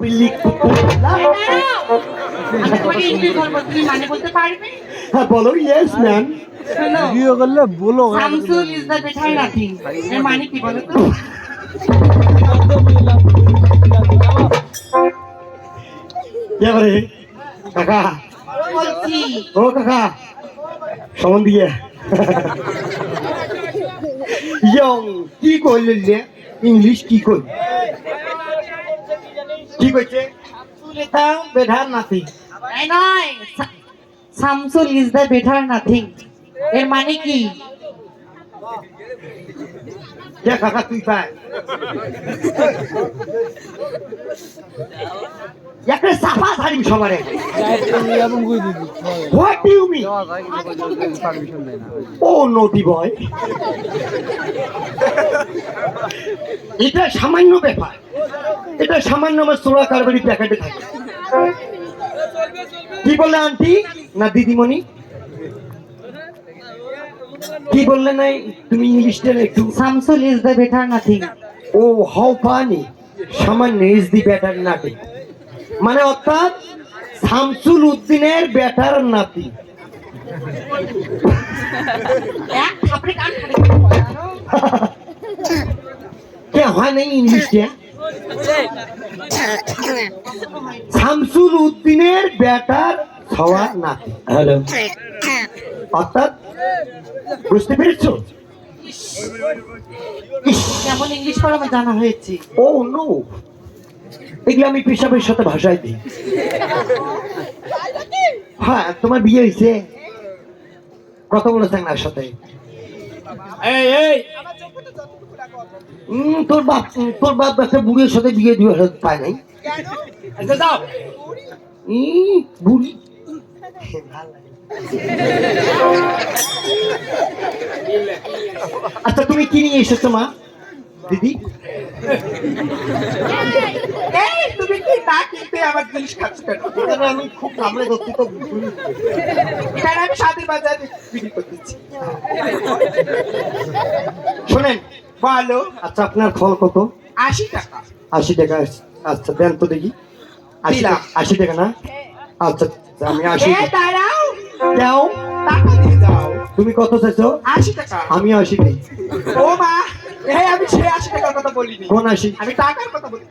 পিল্লি আমি তোমাকে ইংলিশ বলবো, তুমি মানে বলতে পারবে? হ্যাঁ বলো। Yes ma'am. শোনো, ভিডিও করলে বলো Shamsul is the better nothing এর মানে কি বলো তো? এবারে কাকা, বলছি ও কাকা সমান দিয়ে ইয়ং কি কইলেন যে ইংলিশ কি কই কি কইছে সুলেখা বেধার নাতি এই নয়, Shamsul is the better nothing এর মানে কি? কে কাকা তুই পায় একটা সাফা ছাড়িম সবারে হোয়াট ডু ইউ মিন ও নোটি বয় এটা সামান্য ব্যাপার, এটা সামান্য আমার সোলা কারবারি প্যাকেটে থাকে। কি বললে আন্টি না দিদিমণি কি বললে নাই তুমি ইংলিশটা একটু শামসুল is the better nothing. Oh how funny সামান্য ইজ দি ব্যাটার নাতি মানে অর্থাৎ শামসুল উদ্দিনের ব্যাটার নাতি। এক থাপড়ে কান ফাটে কে হয় নাই ইংলিশটা শামসুল উদ্দিনের ব্যাটার হওয়া নাতি। হ্যালো অর্থাৎ বুঝতে পেরেছো? কেমন ইংলিশ পড়া আমার জানা হয়েছে। ও নো, এগুলো আমি পেশাবের সাথে ভাষায় দিই। হ্যাঁ তোমার বিয়ে হয়েছে কথা বলেছেন না সাথে? তোর বাপ একটা বুড়ির সাথে বিয়ে দিয়ে পায় নাই। দাও বুড়ি আচ্ছা তুমি কি নিয়ে এসেছো মা দিদি? তুমি কি তা কিনতে আমার জিনিস খাচ্ছ কেন? এখানে আমি খুব কামড়ে ধরছি তো এখানে আমি সাথে বাজারে বিক্রি করতেছি। শোনেন বলো। আচ্ছা আপনার ফল কত? 80 টাকা। 80 টাকা। আচ্ছা দেন তো দেখি। 80 টাকা না? আচ্ছা আমি 80 দাঁড়াও, দাও। টাকা দিয়ে যাও। তুমি কত চাইছো? 80 টাকা। আমি 80 চাই। ও মা, আমি সে 80 টাকার কথা বলিনি, কোন 80? আমি টাকার কথা বলি।